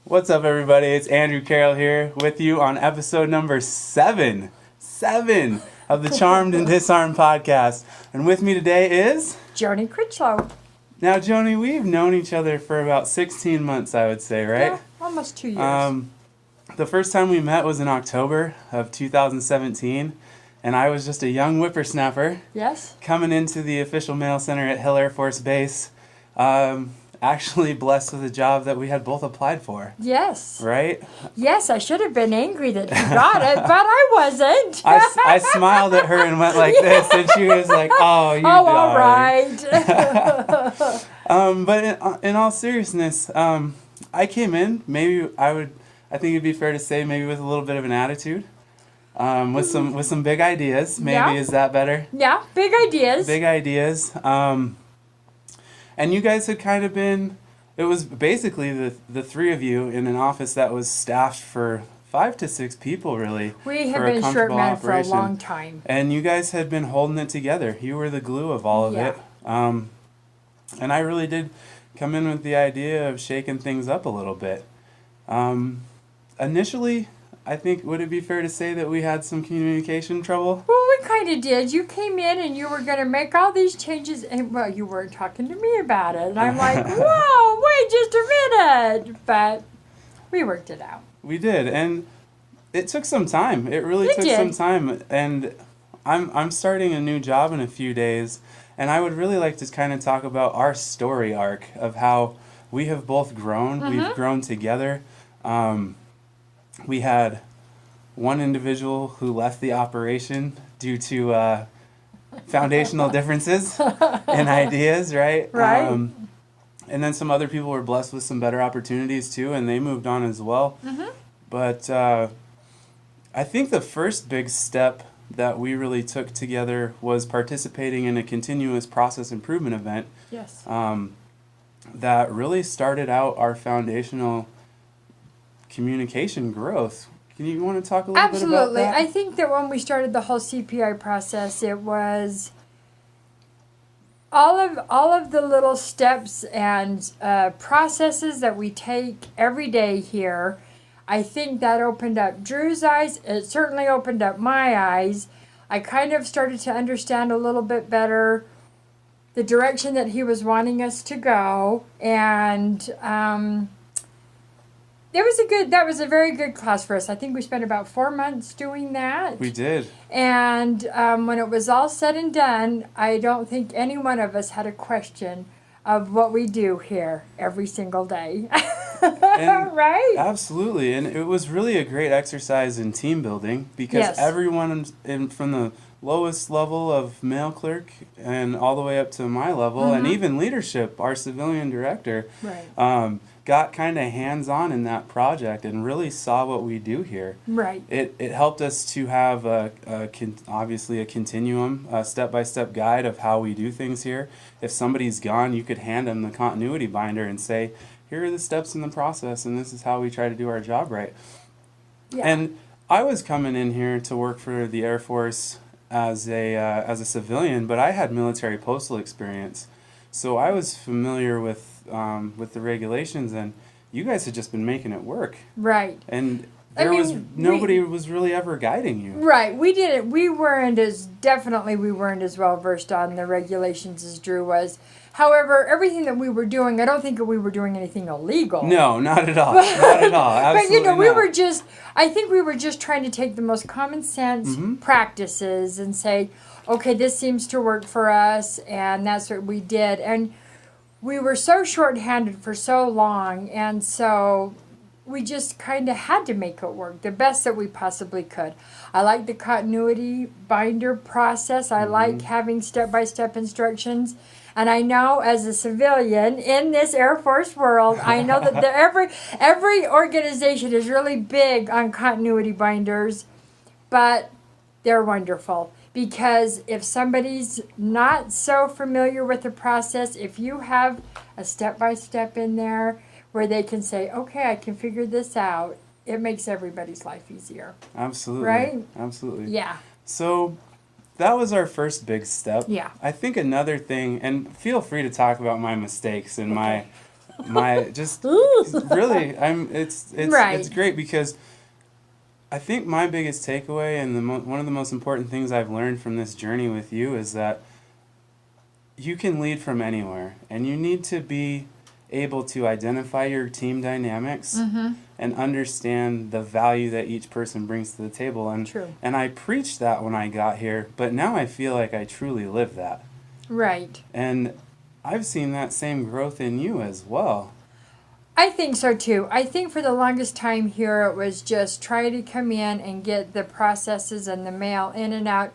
What's up, everybody? It's Andrew Carroll here with you on episode number 7 of the Charmed and Disarmed podcast. And with me today is... Joanie Critchlow. Now, Joanie, we've known each other for about 16 months, I would say, right? Yeah, almost 2 years. The first time we met was in October of 2017, and I was just a young whippersnapper. Yes. Coming into the official mail center at Hill Air Force Base. Actually blessed with a job that we had both applied for. Yes. Right? Yes, I should have been angry that you got it, but I wasn't. I smiled at her and went like this, and she was like, "Oh, you all darling." right. But in all seriousness, I came in. I think it'd be fair to say maybe with a little bit of an attitude, with some big ideas. Maybe Yeah. Is that better? Yeah, big ideas. Big ideas. And you guys had kind of been, it was basically the three of you in an office that was staffed for 5 to 6 people, really. We have been short-manned for a long time. And you guys had been holding it together. You were the glue of all of it. And I really did come in with the idea of shaking things up a little bit. Initially, I think, would it be fair to say that we had some communication trouble? Well, we kind of did. You came in and you were going to make all these changes, and, well, you weren't talking to me about it. And I'm like, whoa, wait just a minute. But we worked it out. We did, and it took some time. It really took some time. And I'm starting a new job in a few days, and I would really like to kind of talk about our story arc of how we have both grown. Mm-hmm. We've grown together. We had one individual who left the operation due to foundational differences in ideas, right? Right. And then some other people were blessed with some better opportunities too, and they moved on as well. Mm-hmm. But I think the first big step that we really took together was participating in a continuous process improvement event. Yes. That really started out our foundational communication growth. You want to talk a little bit about that? I think that when we started the whole CPI process, it was all of the little steps and processes that we take every day here. I think that opened up Drew's eyes. It certainly opened up my eyes. I kind of started to understand a little bit better the direction that he was wanting us to go, and that was a very good class for us. I think we spent about 4 months doing that. We did. And when it was all said and done, I don't think any one of us had a question of what we do here every single day. Right? Absolutely. And it was really a great exercise in team building because everyone from the lowest level of mail clerk and all the way up to my level, and even leadership, our civilian director, got kind of hands-on in that project and really saw what we do here. Right. It helped us to have obviously a continuum, a step-by-step guide of how we do things here. If somebody's gone, you could hand them the continuity binder and say, here are the steps in the process, and this is how we try to do our job right. Yeah. And I was coming in here to work for the Air Force as a civilian, but I had military postal experience, so I was familiar with the regulations, and you guys had just been making it work. Right. And nobody was really ever guiding you. Right. We didn't. We weren't as well versed on the regulations as Drew was. However, everything that we were doing, I don't think that we were doing anything illegal. No, not at all. Not at all. Absolutely but I think we were just trying to take the most common sense practices and say, okay, this seems to work for us, and that's what we did. And we were so short-handed for so long, and so we just kind of had to make it work the best that we possibly could. I like the continuity binder process. I like having step-by-step instructions. And I know as a civilian in this Air Force world, I know that every organization is really big on continuity binders, but they're wonderful. Because if somebody's not so familiar with the process, if you have a step-by-step in there where they can say, okay, I can figure this out, it makes everybody's life easier. Absolutely. Right? Absolutely. Yeah. So that was our first big step. Yeah. I think another thing, and feel free to talk about my mistakes and my really, it's great because I think my biggest takeaway and one of the most important things I've learned from this journey with you is that you can lead from anywhere, and you need to be able to identify your team dynamics and understand the value that each person brings to the table. And True. And I preached that when I got here, but now I feel like I truly live that. Right. And I've seen that same growth in you as well. I think so too. I think for the longest time here it was just try to come in and get the processes and the mail in and out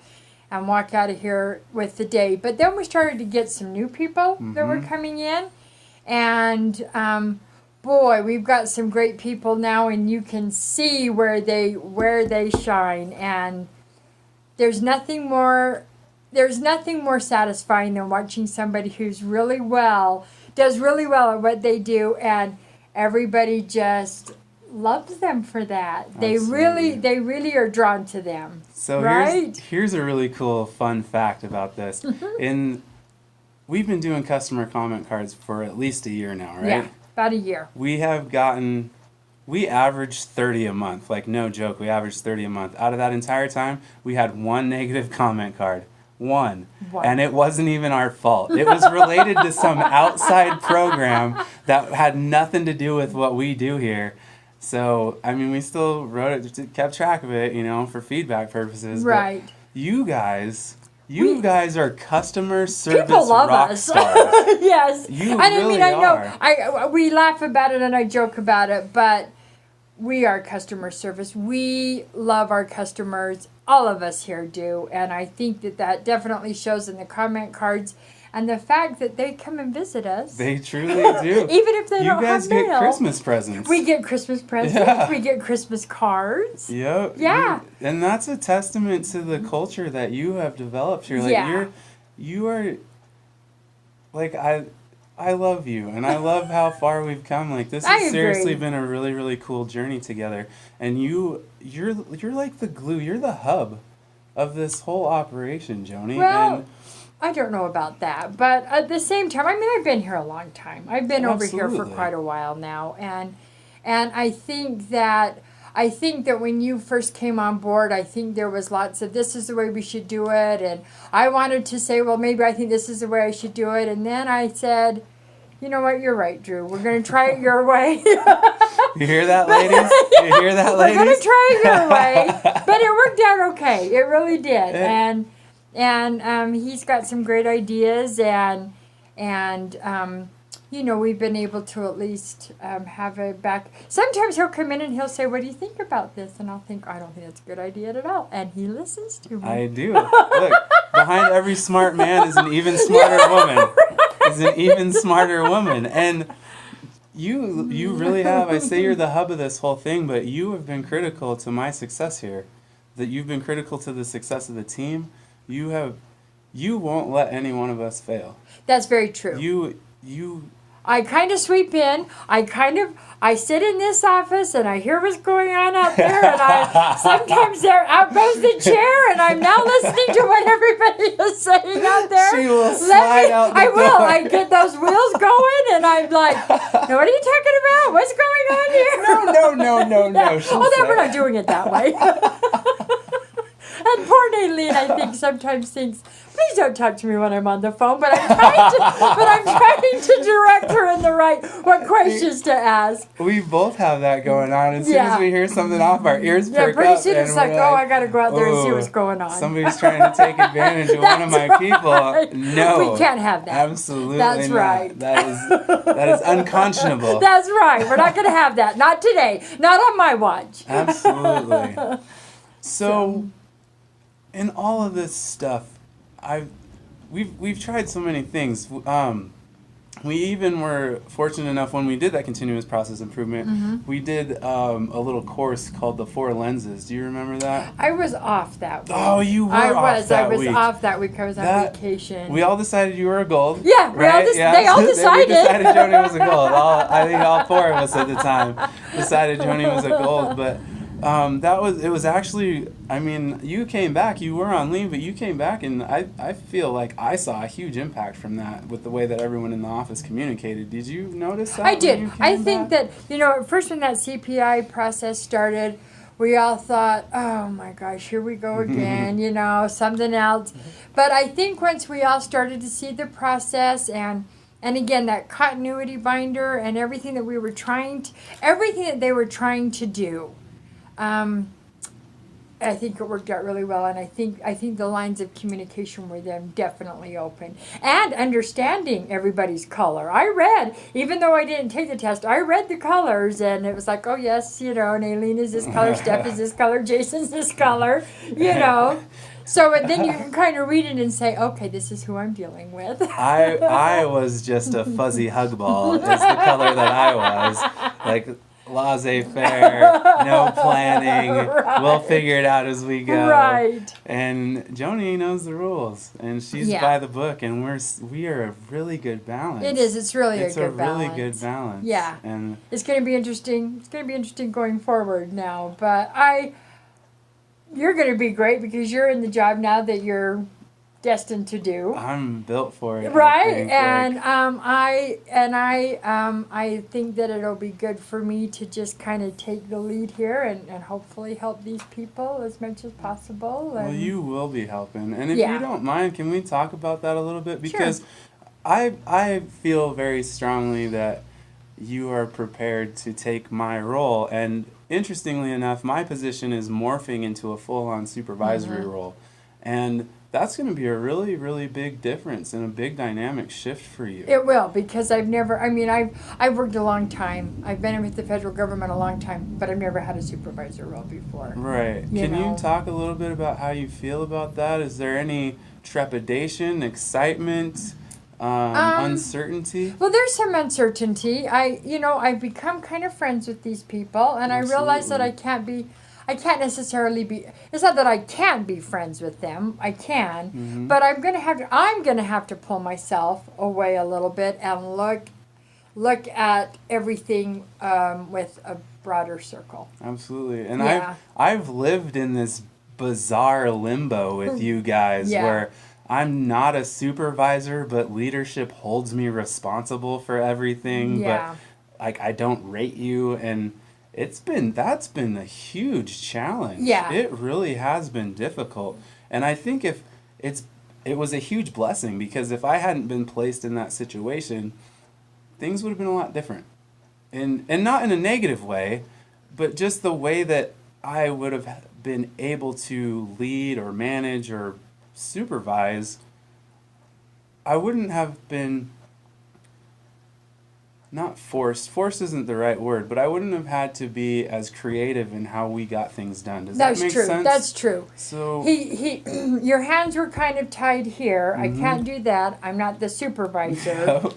and walk out of here with the day. But then we started to get some new people that were coming in. And boy, we've got some great people now, and you can see where they shine. And there's nothing more satisfying than watching somebody who's does really well at what they do, and everybody just loves them for that. Absolutely. They really are drawn to them. So right? here's a really cool fun fact about this. We've been doing customer comment cards for at least a year now, right? Yeah, about a year. We averaged 30 a month. Like, no joke, we averaged 30 a month. Out of that entire time, we had one negative comment card. One. And it wasn't even our fault. It was related to some outside program that had nothing to do with what we do here. So, I mean, we still wrote it, kept track of it, for feedback purposes. Right. But you guys are customer service people love rock us. stars. Yes. You and really are. I know we laugh about it and I joke about it, but we are customer service. We love our customers. All of us here do, and I think that definitely shows in the comment cards. And the fact that they come and visit us. They truly do. Even if they don't have mail. You guys get Christmas presents. We get Christmas presents. Yeah. We get Christmas cards. Yep. Yeah. And that's a testament to the culture that you have developed here. Like you are like I love you, and I love how far we've come. Like, this has seriously been a really, really cool journey together. And you're like the glue. You're the hub of this whole operation, Joanie. Well, I don't know about that, but at the same time, I mean, I've been here a long time. I've been over here for quite a while now, and I think that when you first came on board, I think there was lots of this is the way we should do it, and I wanted to say, well, maybe I think this is the way I should do it, and then I said, you know what, you're right, Drew. We're going to try it your way. You hear that, ladies? You hear that, ladies? We're going to try it your way, but it worked out okay. It really did, and he's got some great ideas, and we've been able to at least have a back. Sometimes he'll come in and he'll say, what do you think about this? And I'll think, I don't think that's a good idea at all. And he listens to me. I do. Look, behind every smart man is an even smarter woman. Is an even smarter woman. And you really have, I say you're the hub of this whole thing, but you have been critical to my success here. That you've been critical to the success of the team. You won't let any one of us fail. That's very true. I kind of sweep in. I sit in this office and I hear what's going on out there, and sometimes out goes the chair, and I'm now listening to what everybody is saying out there. She will slide out the I door. will. I get those wheels going, and I'm like, "Now, what are you talking about? What's going on here?" No. We're not doing it that way. And poor Nadine, I think, sometimes thinks, please don't talk to me when I'm on the phone, but I'm trying to direct her in the right, what questions to ask. We both have that going on. As soon as we hear something off, our ears perk up. Pretty soon it's like, I got to go out there and see what's going on. Somebody's trying to take advantage of one of my people. No. We can't have that. Absolutely That's not. right. That is unconscionable. That's right. We're not going to have that. Not today. Not on my watch. Absolutely. So, in all of this stuff, we've tried so many things. We even were fortunate enough when we did that continuous process improvement. We did a little course called the 4 lenses. Do you remember that? I was off that week. Oh, you were off that week. I was off that week. I was on vacation. We all decided you were a gold. Yeah, right? They all decided. We decided Joanie was a gold. I think all 4 of us at the time decided Joanie was a gold. But It was actually, I mean, you came back, you were on leave, but you came back, and I feel like I saw a huge impact from that with the way that everyone in the office communicated. Did you notice that? I did. I think that, at first when that CPI process started, we all thought, oh my gosh, here we go again, something else. But I think once we all started to see the process and again, that continuity binder and everything that everything that they were trying to do, I think it worked out really well, and I think the lines of communication were then definitely open. And understanding everybody's color. I read, even though I didn't take the test, I read the colors, and it was like, oh yes, and Aileen is this color, Steph is this color, Jason's this color, So then you can kind of read it and say, okay, this is who I'm dealing with. I was just a fuzzy hug ball, is the color that I was. Like, laissez-faire, no planning, right. We'll figure it out as we go. Right. And Joanie knows the rules, and she's by the book, and we are a really good balance. It is. It's really a good balance. It's a really good balance. Yeah. And it's going to be interesting. It's going to be interesting going forward now. But you're going to be great because you're in the job now that you're destined to do. I'm built for it. Right, I think that it'll be good for me to just kind of take the lead here and hopefully help these people as much as possible. Well, you will be helping, and if you don't mind, can we talk about that a little bit? Because I feel very strongly that you are prepared to take my role, and interestingly enough, my position is morphing into a full-on supervisory role, and that's going to be a really, really big difference and a big dynamic shift for you. It will, because I've worked a long time. I've been with the federal government a long time, but I've never had a supervisor role before. Right. Can you talk a little bit about how you feel about that? Is there any trepidation, excitement, uncertainty? Well, there's some uncertainty. I've become kind of friends with these people, and Absolutely. I realize that I can't necessarily be. It's not that I can't be friends with them. I can, but I'm gonna have to pull myself away a little bit and look at everything with a broader circle. Absolutely, and I've lived in this bizarre limbo with you guys where I'm not a supervisor, but leadership holds me responsible for everything. Yeah. But I don't rate you, and that's been a huge challenge. Yeah. It really has been difficult. And I think it was a huge blessing, because if I hadn't been placed in that situation, things would have been a lot different. And not in a negative way, but just the way that I would have been able to lead or manage or supervise, I wouldn't have been not forced. Forced isn't the right word, but I wouldn't have had to be as creative in how we got things done. Does that make sense? That's true. So your hands were kind of tied here. I can't do that. I'm not the supervisor. Yep.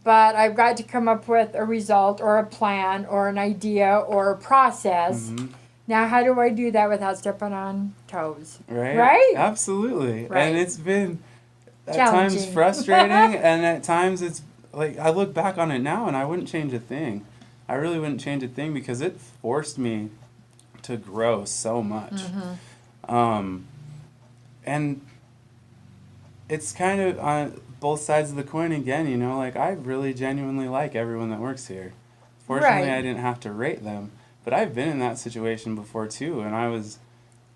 But I've got to come up with a result or a plan or an idea or a process. Now, how do I do that without stepping on toes? Right? Absolutely. Right. And it's been at times frustrating, and at times it's like, I look back on it now and I wouldn't change a thing. I really wouldn't change a thing, because it forced me to grow so much. And it's kind of on both sides of the coin again, I really genuinely like everyone that works here. Fortunately, I didn't have to rate them, but I've been in that situation before too, and I was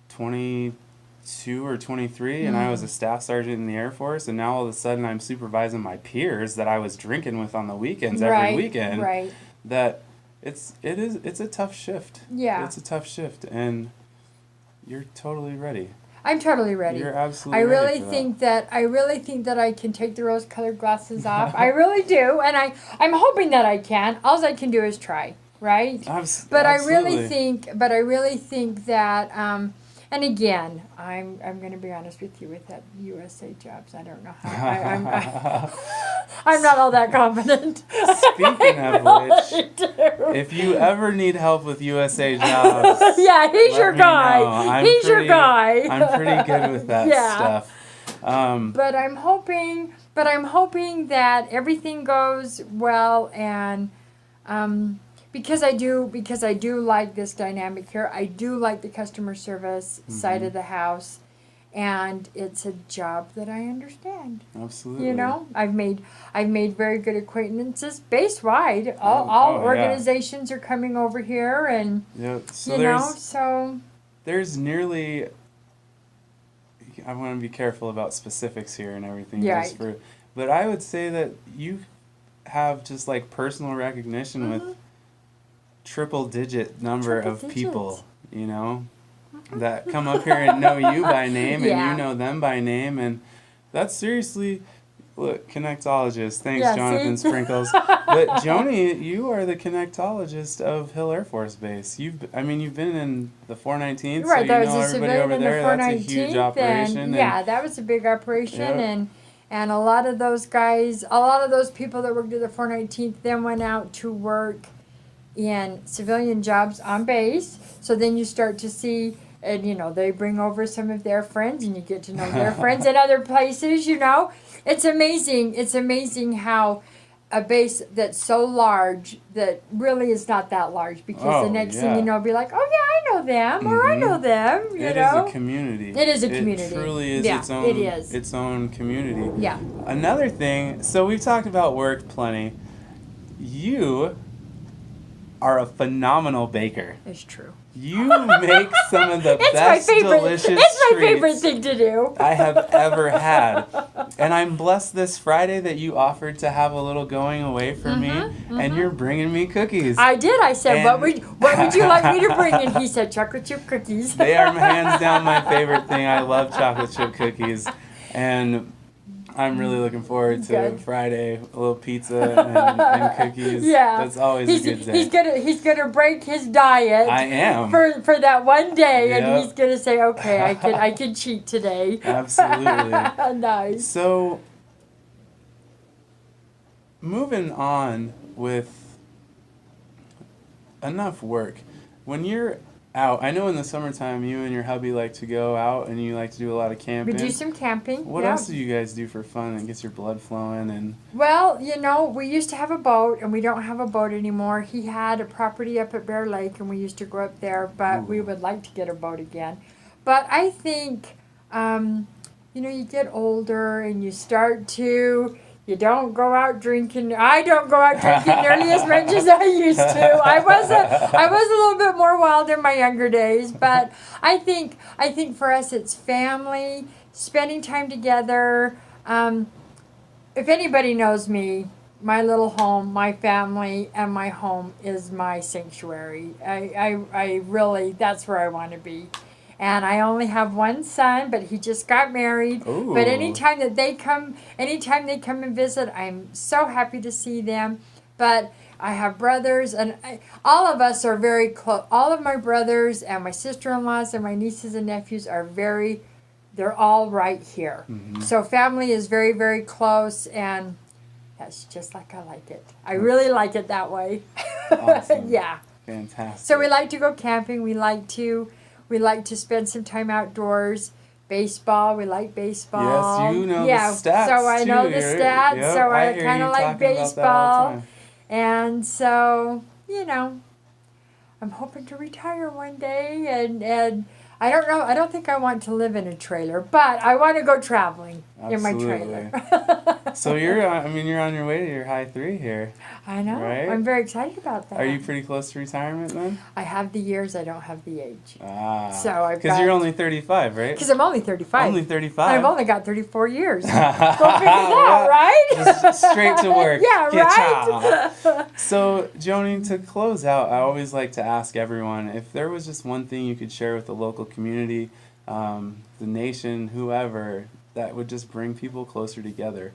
22 or 23, and I was a staff sergeant in the Air Force, and now all of a sudden I'm supervising my peers that I was drinking with on the weekends every weekend. Right. That it's a tough shift. Yeah. It's a tough shift, and you're totally ready. I'm totally ready. You're absolutely I ready really think that I can take the rose-colored glasses off. I really do, and I'm hoping that I can. All I can do is try, right? Absolutely. I really think that and again, I'm going to be honest with you with that USA jobs. I don't know how. I'm not all that confident. Speaking of which, if you ever need help with USA jobs, he's your guy. Your guy. I'm pretty good with that stuff. But I'm hoping that everything goes well, and because I do like this dynamic here. I do like the customer service side of the house, and it's a job that I understand. Absolutely. You know, I've made very good acquaintances base wide. All organizations are coming over here, and so there's nearly. I want to be careful about specifics here and everything. But I would say that you have just like personal recognition with triple-digit number of people, that come up here and know you by name and you know them by name, and that's seriously, look, connectologist. Thanks, Jonathan Sprinkles. But Joanie, you are the connectologist of Hill Air Force Base. You've been in the 419th, right? So that was a civilian in the 419th. That's a huge operation. That was a big operation, and a lot of those guys, a lot of those people that worked at the 419th then went out to work in civilian jobs on base. So then you start to see, and they bring over some of their friends, and you get to know their friends in other places. It's amazing. It's amazing how a base that's so large that really is not that large, because the next thing you know, be like, oh yeah, I know them, or I know them. It is a community. It is a community. It truly is its own community. Yeah. Another thing. So we've talked about work plenty. You are a phenomenal baker. It's true. You make some of the best delicious treats It's my favorite thing to do. I have ever had. And I'm blessed this Friday that you offered to have a little going away for me, and you're bringing me cookies. I did. I said, what would you like me to bring? And he said, chocolate chip cookies. They are hands down my favorite thing. I love chocolate chip cookies. And I'm really looking forward to Friday, a little pizza and cookies. Yeah, that's always a good day. He's gonna break his diet. I am for that one day, and he's gonna say, okay, I can cheat today. Absolutely. Nice. So, moving on with enough work. When you're out, I know in the summertime you and your hubby like to go out and you like to do a lot of camping. We do some camping. What else do you guys do for fun and gets your blood flowing? And well, we used to have a boat, and we don't have a boat anymore. He had a property up at Bear Lake, and we used to go up there, but we would like to get a boat again. But I think, you get older and you start to... You don't go out drinking. I don't go out drinking nearly as much as I used to. I was a little bit more wild in my younger days, but I think for us it's family, spending time together. If anybody knows me, my little home, my family, and my home is my sanctuary. I really, that's where I want to be. And I only have one son, but he just got married. Ooh. But anytime they come and visit, I'm so happy to see them. But I have brothers, and all of us are very close. All of my brothers and my sister-in-laws and my nieces and nephews they're all right here. Mm-hmm. So family is very, very close, and that's just like I like it. I really like it that way. Awesome. Yeah. Fantastic. So we like to go camping. We like to spend some time outdoors. Baseball, we like baseball. Yes, you know the stats. So I know too. the stats. Yep, so I kind of like baseball. And so, I'm hoping to retire one day, and I don't know. I don't think I want to live in a trailer, but I want to go traveling in my trailer. So you're on your way to your high 3 here. I know. Right? I'm very excited about that. Are you pretty close to retirement then? I have the years. I don't have the age. So because you're only 35, right? Because I'm only 35. Only 35. I've only got 34 years. Go figure that, right? Just straight to work. Yeah, right? So, Joanie, to close out, I always like to ask everyone, if there was just one thing you could share with the local community, the nation, whoever, that would just bring people closer together,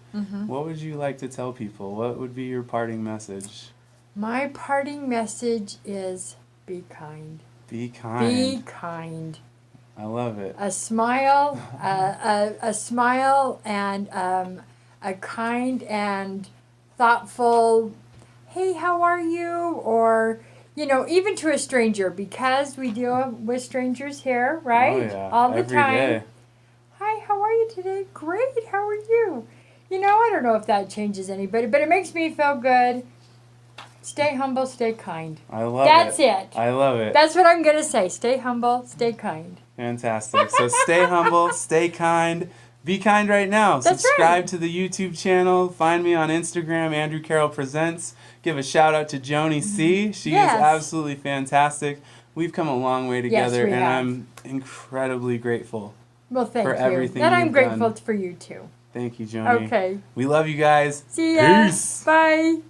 what would you like to tell people? What would be your parting message? My parting message is be kind. Be kind. Be kind. I love it. A smile, a smile, and a kind and thoughtful, hey, how are you? Or, even to a stranger, because we deal with strangers here, right? Oh, yeah. All the Every time. day. Hi, how are you today? Great, how are you? I don't know if that changes anybody, but it makes me feel good. Stay humble, stay kind. I love That's it. it. I love it. That's what I'm going to say. Stay humble, stay kind. Fantastic. So stay humble, stay kind. Be kind right now. That's Subscribe right. to the YouTube channel. Find me on Instagram, Andrew Carroll Presents. Give a shout out to Joanie C. She Yes. is absolutely fantastic. We've come a long way together, we and have. I'm incredibly grateful. Well, thank for you. everything And I'm you've grateful done. for you too. Thank you, Joanie. Okay. We love you guys. See ya. Peace. Bye.